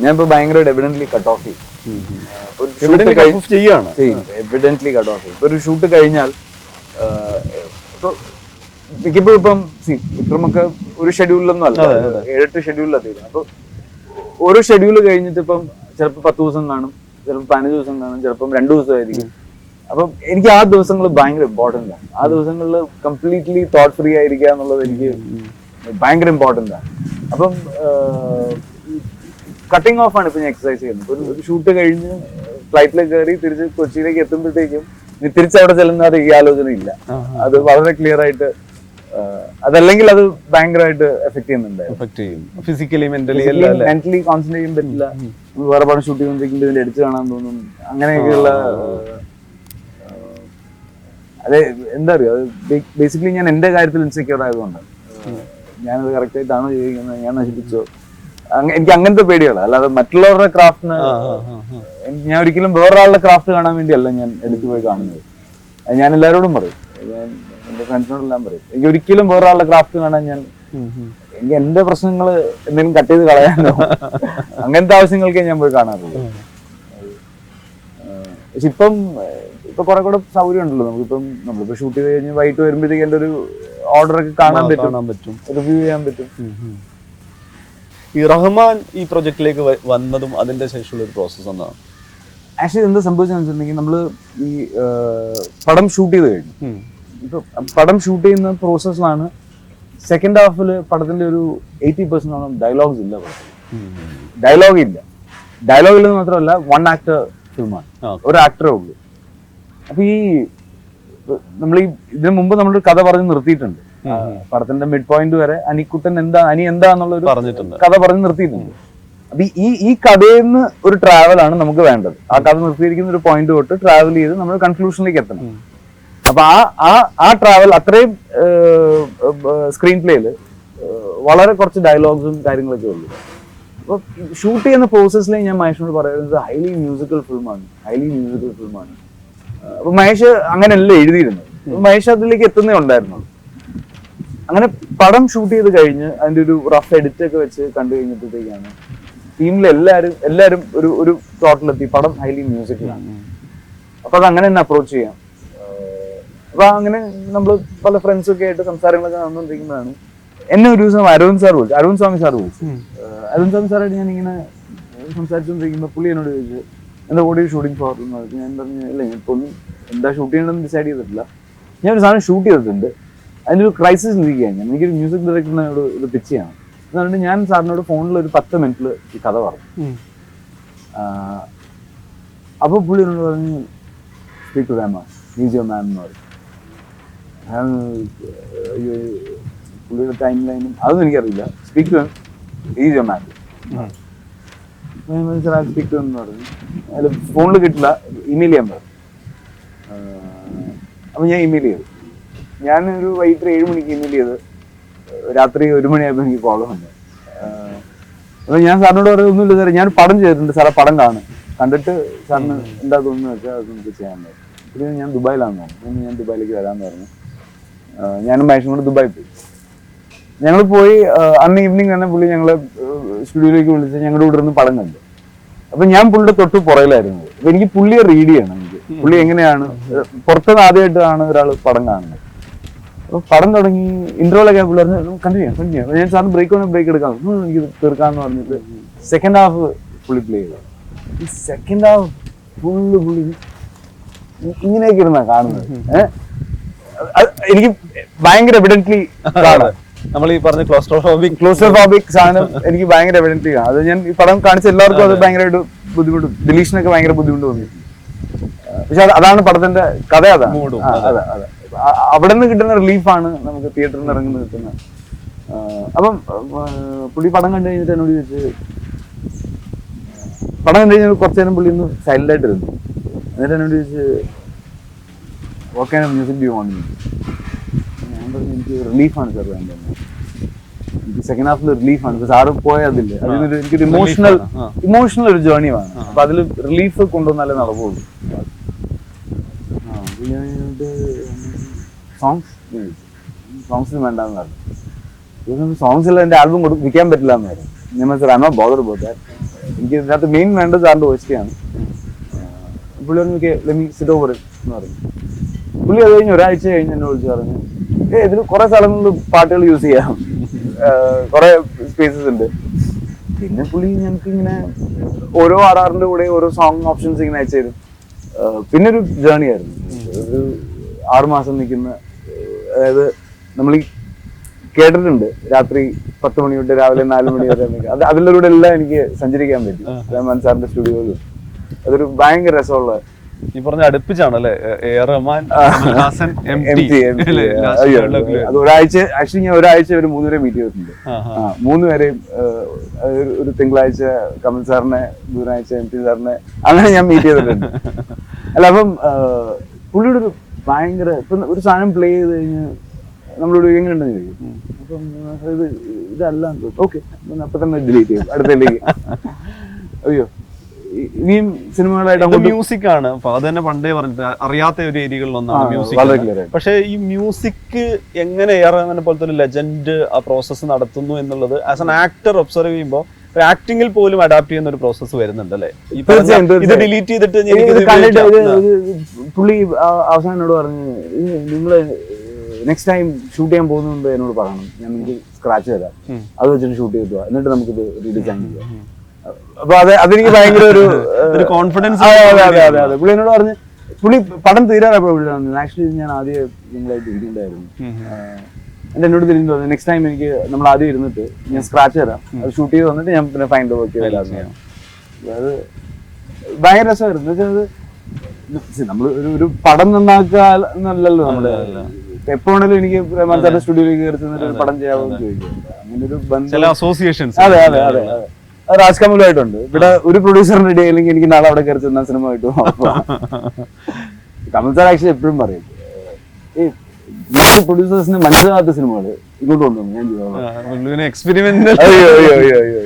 ഞാൻ ഇപ്പൊ ഭയങ്കരമായിട്ട് എവിഡന്റ്ലി കട്ട് ഓഫ് ചെയ്യും. എവിഡന്റ്ലി കട്ട് ഓഫ് ചെയ്യും. ഒരു ഷൂട്ട് കഴിഞ്ഞാൽ മിക്കപ്പോഴും ഇപ്പം വിക്രമൊക്കെ ഒരു ഷെഡ്യൂളിലൊന്നും അല്ല, 7-8 ഷെഡ്യൂളിലാണ് തീരുന്നത്. അപ്പൊ ഓരോ ഷെഡ്യൂൾ കഴിഞ്ഞിട്ട് ഇപ്പം ചിലപ്പോൾ 10 ദിവസം കാണും, ചിലപ്പോൾ 15 ദിവസം കാണും, ചിലപ്പം 2 ദിവസമായിരിക്കും. അപ്പം എനിക്ക് ആ ദിവസങ്ങൾ ഭയങ്കര ഇമ്പോർട്ടൻ്റ് ആണ്. ആ ദിവസങ്ങളിൽ കംപ്ലീറ്റ്ലി തോട്ട് ഫ്രീ ആയിരിക്കുക എന്നുള്ളത് എനിക്ക് ഭയങ്കര ഇമ്പോർട്ടൻ്റ് ആണ്. അപ്പം കട്ടിങ് ഓഫ് ആണ് ഇപ്പൊ ഞാൻ എക്സസൈസ് ചെയ്യുന്നത്. ഒരു ഷൂട്ട് കഴിഞ്ഞ് ഫ്ലൈറ്റിലേക്ക് കയറി തിരിച്ച് കൊച്ചിയിലേക്ക് എത്തുമ്പോഴത്തേക്കും തിരിച്ചവിടെ ചെല്ലുന്ന ഈ ആലോചന ഇല്ല. അത് വളരെ ക്ലിയർ ആയിട്ട്, അതല്ലെങ്കിൽ അത് ഭയങ്കരമായിട്ട് എഫക്ട് ചെയ്യുന്നുണ്ട്. ഫിസിക്കലി മെന്റലി കോൺസെൻട്രേറ്റ് ചെയ്യാൻ പറ്റില്ല. വേറെ പടം ഷൂട്ട് ചെയ്യുമ്പോഴത്തേക്കും ഇതിന്റെ എഡിറ്റ് കാണാൻ തോന്നും. അങ്ങനെയൊക്കെയുള്ള അതെ, എന്താ അറിയോ, ബേസിക്കലി ഞാൻ എന്റെ കാര്യത്തിൽ ഇൻസെക്യൂർ ആയതുകൊണ്ട് ഞാനത് കറക്റ്റ് ആയിട്ടാണോ ചെയ്യുന്നത്, ഞാൻ നശിപ്പിച്ചോ, എനിക്ക് അങ്ങനത്തെ പേടികളാണ്. അല്ലാതെ മറ്റുള്ളവരുടെ ക്രാഫ്റ്റിന് ഞാൻ ഒരിക്കലും വേറൊരാളുടെ ക്രാഫ്റ്റ് കാണാൻ വേണ്ടിയല്ല ഞാൻ എടുത്തു പോയി കാണുന്നത്. ഞാൻ എല്ലാവരോടും പറയും, ഞാൻ എന്റെ ഫ്രണ്ട്സിനോടെല്ലാം പറയും, എനിക്ക് ഒരിക്കലും വേറൊരാളുടെ ക്രാഫ്റ്റ് കാണാൻ എനിക്ക് എന്റെ പ്രശ്നങ്ങൾ എന്തെങ്കിലും കട്ട് ചെയ്ത് കളയാനോ അങ്ങനത്തെ ആവശ്യങ്ങൾക്കേ ഞാൻ പോയി കാണാറുള്ളൂ. പക്ഷെ ഇപ്പൊ കുറെ കൂടെ സൗകര്യം ഉണ്ടല്ലോ നമ്മളിപ്പോ ഷൂട്ട് ചെയ്ത് കഴിഞ്ഞ് വൈകിട്ട് വരുമ്പോഴത്തേക്ക് എന്റെ ഒരു ഓർഡർ ഒക്കെ കാണാൻ പറ്റും, റിവ്യൂ ചെയ്യാൻ പറ്റും. ഈ റഹ്മാൻ ഈ പ്രൊജക്റ്റിലേക്ക് വന്നതും അതിന്റെ ശേഷമുള്ള ഒരു പ്രോസസ് എന്താണ്? ആക്ച്വലി എന്താ സംഭവിച്ചതെന്ന് വെച്ചിട്ടുണ്ടെങ്കിൽ നമ്മള് ഈ പടം ഷൂട്ട് ചെയ്ത് കഴിഞ്ഞു. ഇപ്പൊ പടം ഷൂട്ട് ചെയ്യുന്ന പ്രോസസ്സിലാണ് സെക്കൻഡ് ഹാഫില് പടത്തിന്റെ ഒരു 80% ഡയലോഗ്സ് ഇല്ല. ഡയലോഗ് ഇല്ലെന്ന് മാത്രമല്ല, 1 ആക്ടർ ഫിലിമാണ്, ഒരു ആക്ടറേ ഉള്ളൂ. അപ്പൊ നമ്മൾ ഇതിനു മുമ്പ് നമ്മളൊരു കഥ പറഞ്ഞ് നിർത്തിയിട്ടുണ്ട്. പടത്തിന്റെ മിഡ് പോയിന്റ് വരെ അനി എന്താന്നുള്ളൊരു കഥ പറഞ്ഞ് നിർത്തിയിട്ടുണ്ട്. അപ്പൊ ഈ കഥയിൽ നിന്ന് ഒരു ട്രാവലാണ് നമുക്ക് വേണ്ടത്. ആ കഥ നിർത്തിയിരിക്കുന്ന ഒരു പോയിന്റ് തൊട്ട് ട്രാവൽ ചെയ്ത് നമ്മൾ കൺക്ലൂഷനിലേക്ക് എത്തണം. അപ്പൊ ആ ട്രാവൽ അത്രയും സ്ക്രീൻ പ്ലേയില് വളരെ കുറച്ച് ഡയലോഗ്സും കാര്യങ്ങളൊക്കെ ഉള്ളു. അപ്പൊ ഷൂട്ട് ചെയ്യുന്ന പ്രോസസ്സിൽ ഞാൻ മഹേഷിനോട് പറയുന്നത് ഹൈലി മ്യൂസിക്കൽ ഫിലിമാണ്. അപ്പൊ മഹേഷ് അങ്ങനെയല്ല എഴുതിയിരുന്നത്. മഹേഷ് അതിലേക്ക് എത്തുന്നേ ഉണ്ടായിരുന്നുള്ളൂ. അങ്ങനെ പടം ഷൂട്ട് ചെയ്ത് കഴിഞ്ഞ് അതിന്റെ ഒരു റഫ് എഡിറ്റ് ഒക്കെ വെച്ച് കണ്ടു കഴിഞ്ഞപ്പോഴത്തേക്കാണ് ടീമിൽ എല്ലാരും ഒരു തോട്ടിലെത്തി പടം ഹൈലി മ്യൂസിക്കലാണ്. അപ്പൊ അത് അങ്ങനെ തന്നെ അപ്രോച്ച് ചെയ്യാം. അപ്പൊ അങ്ങനെ നമ്മള് പല ഫ്രണ്ട്സൊക്കെ ആയിട്ട് സംസാരങ്ങളൊക്കെ നടന്നുകൊണ്ടിരിക്കുമ്പോഴാണ് എന്നെ ഒരു ദിവസം അരുൺ സ്വാമി സാർ വിളിച്ചു. അരുൺ സ്വാമി സാറായിട്ട് ഞാൻ ഇങ്ങനെ സംസാരിച്ചുകൊണ്ടിരിക്കുമ്പോൾ പുള്ളി എന്നോട് ചോദിച്ചു, എന്താ ഓഡിയോ ഷൂട്ടിംഗ് ഫോർ? ഞാൻ പറഞ്ഞു, ഇല്ല, ഞാൻ ഇപ്പൊ എന്താ ഷൂട്ട് ചെയ്യണമെന്ന് ഡിസൈഡ് ചെയ്തിട്ടില്ല. ഞാൻ ഒരു സാധനം ഷൂട്ട് ചെയ്തിട്ടുണ്ട്, അതിൻ്റെ ഒരു ക്രൈസിസ് ഇരിക്കുകയാണ്. എനിക്കൊരു മ്യൂസിക് ഡയറക്ടറിനോട് ഇത് പിച്ച് ചെയ്യണം. അതുകൊണ്ട് ഞാൻ സാറിനോട് ഫോണിൽ ഒരു 10 മിനിറ്റിൽ ഈ കഥ പറഞ്ഞു. അപ്പോൾ പുള്ളി എന്നോട് പറഞ്ഞു, speak to Rahman, he's your man എന്ന് പറഞ്ഞു. പുള്ളിയുടെ ടൈം ലൈനും അതൊന്നും എനിക്കറിയില്ല. Speak to he's your man. Speak to എന്ന് പറഞ്ഞു. അതിൽ ഫോണിൽ കിട്ടില്ല, ഇമെയിൽ ചെയ്യാൻ പറഞ്ഞു. അപ്പം ഞാൻ ഇമെയിൽ ചെയ്തു. ഞാനൊരു വൈകിട്ട് 7 മണിക്ക് ഇമെയിൽ ചെയ്ത് രാത്രി 1 മണിയായപ്പോൾ എനിക്ക് കോൾ വന്നു. അപ്പോൾ ഞാൻ സാറിനോട് പറയുന്നൊന്നുമില്ല സാറേ, ഞാൻ പടം ചെയ്തിട്ടുണ്ട് സാറേ, പടം കണ്ടിട്ട് സാറിന് എന്താ തോന്നുന്നു വെച്ചാൽ അത് നമുക്ക് ചെയ്യാൻ പറ്റും. പിന്നെ ഞാൻ ദുബായിലാണെന്ന് തോന്നുന്നു. ഞാൻ ദുബായിലേക്ക് വരാമെന്ന് പറഞ്ഞു. ഞാനും മഹേഷും കൂടെ ദുബായി പോയി. ഞങ്ങൾ പോയി അന്ന് ഈവനിങ് തന്നെ പുള്ളി ഞങ്ങളെ സ്റ്റുഡിയോയിലേക്ക് വിളിച്ച് ഞങ്ങളുടെ കൂടെ ഇരുന്ന് പടം കണ്ടു. അപ്പൊ ഞാൻ പുള്ളിയുടെ തൊട്ട് പുറകിലായിരുന്നു. അപ്പൊ എനിക്ക് പുള്ളിയെ റീഡ് ചെയ്യണം. പുള്ളി എങ്ങനെയാണ് പുറത്തുനിന്ന് ആദ്യമായിട്ടാണ് ഒരാൾ പടം കാണുന്നത്. അപ്പൊ പടം തുടങ്ങി ഇൻട്രോയിലൊക്കെ പുള്ളി പറഞ്ഞു കണ്ടിന്യൂ. ഞാൻ സാറിന് ബ്രേക്ക് എടുക്കാം, എനിക്ക് തീർക്കാന്ന് പറഞ്ഞിട്ട് സെക്കൻഡ് ഹാഫ് പുള്ളി പ്ലേ ചെയ്തു. ഈ സെക്കൻഡ് ഹാഫ് പുള്ളി ഇങ്ങനെയൊക്കെ ഇരുന്നാ കാണുന്നത്. എനിക്ക് ഭയങ്കര എവിഡന്റ്ലി കാണാം. നമ്മൾ ഈ പറഞ്ഞ ക്ലോസ്ട്രോഫോബിക് സാധനം എനിക്ക് ഭയങ്കര എവിഡന്റ്ലി കാണാം. അത് ഞാൻ ഈ പടം കാണിച്ച എല്ലാവർക്കും അത് ഭയങ്കരമായിട്ട് ബുദ്ധിമുട്ട്, ഡിലീഷനൊക്കെ ഭയങ്കര ബുദ്ധിമുട്ട് തോന്നി. പക്ഷെ അതാണ് പടത്തിന്റെ കഥ. അതെ അവിടെ നിന്ന് കിട്ടുന്ന റിലീഫാണ് നമുക്ക് തിയേറ്ററിൽ നിന്ന് ഇറങ്ങുന്നത് കിട്ടുന്നത്. അപ്പം പുള്ളി പടം കണ്ടു കഴിഞ്ഞിട്ട് എന്നോട് ചോദിച്ച്, പടം കണ്ടു കഴിഞ്ഞാൽ കുറച്ചു നേരം പുള്ളി ഒന്ന് സൈലന്റ് ആയിട്ടിരുന്നു. എന്നിട്ട് എന്നോട് ചോദിച്ച്, what kind of music do you want? ഞാൻ പറഞ്ഞു, എനിക്ക് റിലീഫാണ് സാർ വേണ്ടത്. എനിക്ക് സെക്കൻഡ് ഹാഫിൽ റിലീഫാണ്. സാറ് പോയതില്ല, അതിനൊരു എനിക്കൊരു ഇമോഷണൽ ഒരു ജേർണി വേണം. അപ്പൊ അതിൽ റിലീഫ് കൊണ്ടുവന്നാലേ നടക്കുള്ളൂ. സോങ്സിന് വേണ്ടെന്ന് പറഞ്ഞു. സോങ്സ് എല്ലാം എന്റെ ആൽബം വിൽക്കാൻ പറ്റില്ല എന്ന് പറഞ്ഞു. ഞാൻ sir I am not bothered about that. എനിക്ക് ഇതിനകത്ത് മെയിൻ വേണ്ടത് സാറിന്റെ ഓയിസ്റ്റിയാണ്. പുള്ളി പറഞ്ഞു ലെമി സിറ്റ് ഓവർ എന്ന് പറഞ്ഞു. പുള്ളി അത് കഴിഞ്ഞ് ഒരാഴ്ച കഴിഞ്ഞ് എന്നെ വിളിച്ച് പറഞ്ഞു ഇതിൽ കുറെ സ്ഥലങ്ങളിൽ പാട്ടുകൾ യൂസ് ചെയ്യാം, കുറെ സ്പേസസ് ഉണ്ട്. പിന്നെ പുള്ളി ഞങ്ങൾക്ക് ഇങ്ങനെ ഓരോ ആറാറിന്റെ കൂടെ ഓരോ സോങ് ഓപ്ഷൻസ് ഇങ്ങനെ അയച്ചു തരും. പിന്നെ ഒരു ജേർണി ആയിരുന്നു, ഒരു 6 മാസം നിൽക്കുന്ന. അതായത് നമ്മൾ ഈ കേട്ടിട്ടുണ്ട് രാത്രി 10 മണി തൊട്ട് രാവിലെ 4 മണി വരെ. അതിലൂടെ എല്ലാം എനിക്ക് സഞ്ചരിക്കാൻ പറ്റി റഹ്മാൻ സാറിന്റെ സ്റ്റുഡിയോയിലും. അതൊരു ഭയങ്കര രസമുള്ള, ഈ പറഞ്ഞ അടുപ്പിച്ചാണല്ലേ റഹ്മാൻ ഹാസൻ അത് ഒരാഴ്ച. ആക്ച്വലി ഞാൻ ഒരാഴ്ച ഒരു 3 പേരെ മീറ്റ് ചെയ്തിട്ടുണ്ട്. 3 പേരെയും ഒരു തിങ്കളാഴ്ച കമൽ സാറിനെ, ബുധനാഴ്ച MP സാറിനെ, അങ്ങനെ ഞാൻ മീറ്റ് ചെയ്തിട്ടുണ്ട്. അല്ല അപ്പം പുള്ളിയുടെ ഒരു ഭയങ്കര, ഇപ്പം ഒരു സാധനം പ്ലേ ചെയ്ത് കഴിഞ്ഞ് നമ്മളോട് എങ്ങനെ ഉണ്ടെന്ന് ചോദിക്കും. അപ്പം ഇതല്ല ഓക്കെ, അപ്പൊ തന്നെ ഡിലീറ്റ് ചെയ്യും അടുത്തേക്ക്. അയ്യോ ഇനിയും സിനിമകളായിട്ട് മ്യൂസിക് ആണ്. അപ്പൊ അത് തന്നെ പണ്ടേ പറഞ്ഞിട്ട് അറിയാത്ത ഒരു ഏരിയകളിലൊന്നാണ് മ്യൂസിക്. പക്ഷെ ഈ മ്യൂസിക് എങ്ങനെ അങ്ങനെ പോലത്തെ ഒരു ലെജൻഡ് ആ പ്രോസസ്സ് നടത്തുന്നു എന്നുള്ളത് ആസ് ആൻ ആക്ടർ ഒബ്സർവ് ചെയ്യുമ്പോൾ ആക്ടിങ്ങിൽ പോലും അഡാപ്റ്റ് ചെയ്യുന്ന ഒരു പ്രോസസ്സ് വരുന്നുണ്ടല്ലേ? ഇത് ഡിലീറ്റ് ചെയ്തിട്ട് പുള്ളി അവസാനോട് പറഞ്ഞു നിങ്ങള് നെക്സ്റ്റ് ടൈം ഷൂട്ട് ചെയ്യാൻ പോകുന്നുണ്ട് എന്നോട് പറയണം, ഞാൻ നിങ്ങൾക്ക് സ്ക്രാച്ച് തരാം, അത് വെച്ചിട്ട് ഷൂട്ട് ചെയ്തു എന്നിട്ട് നമുക്കിത് റീഡിസൈൻ ചെയ്യാം. അപ്പൊ അതെനിക്ക് ഭയങ്കര ഒരു കോൺഫിഡൻസ്. അതെ പുള്ളി എന്നോട് പറഞ്ഞ്, പുള്ളി പടം തീരാറപ്പോ വിളിച്ചു. ആക്ച്വലി ഞാൻ ആദ്യം നിങ്ങളായിട്ട് ഇരിക്കണ്ടായിരുന്നു, എന്നോട് തിരിഞ്ഞു തോന്നി നെക്സ്റ്റ് ടൈം എനിക്ക് നമ്മൾ ആദ്യം ഇരുന്നിട്ട് ഞാൻ സ്ക്രാച്ച് തരാം, അത് ഷൂട്ട് ചെയ്ത് വന്നിട്ട് ഞാൻ പിന്നെ ഫൈൻഡ് വർക്ക് ചെയ്തില്ലായിരുന്നു. അത് ഭയങ്കര രസമായിരുന്നു. എന്നുവെച്ചാൽ നമ്മൾ ഒരു പടം നന്നാക്കുക എന്നല്ലല്ലോ നമ്മള്. എപ്പോഴാണെങ്കിലും എനിക്ക് റഹ്മാൻ സാറിന്റെ സ്റ്റുഡിയോയിലേക്ക് കയറി ചെന്നിട്ട് ഒരു പടം ചെയ്യാമോ എന്ന് ചോദിക്കും. അങ്ങനെ ഒരു ബന്ധം. അസോസിയേഷൻസ്. അതെ അതെ അതെ അതെ രാജ് കമലുമായിട്ടുണ്ട്. ഇവിടെ ഒരു പ്രൊഡ്യൂസറിന് റെഡി ആയില്ലെങ്കിൽ എനിക്ക് നാളെ അവിടെ കയറി ചെന്നാൽ സിനിമ കിട്ടും. കമൽ സാർ ആക്ച്വലി എപ്പോഴും പറയും ഈ മറ്റു പ്രൊഡ്യൂസേഴ്സിന് മനസ്സിലാകാത്ത സിനിമകൾ ഇങ്ങോട്ട് കൊണ്ടുവന്നു ഞാൻ ചെയ്തോളാം. എക്സ്പെരിമെന്റ്. അയ്യോ അയ്യോ അയ്യോ അയ്യോ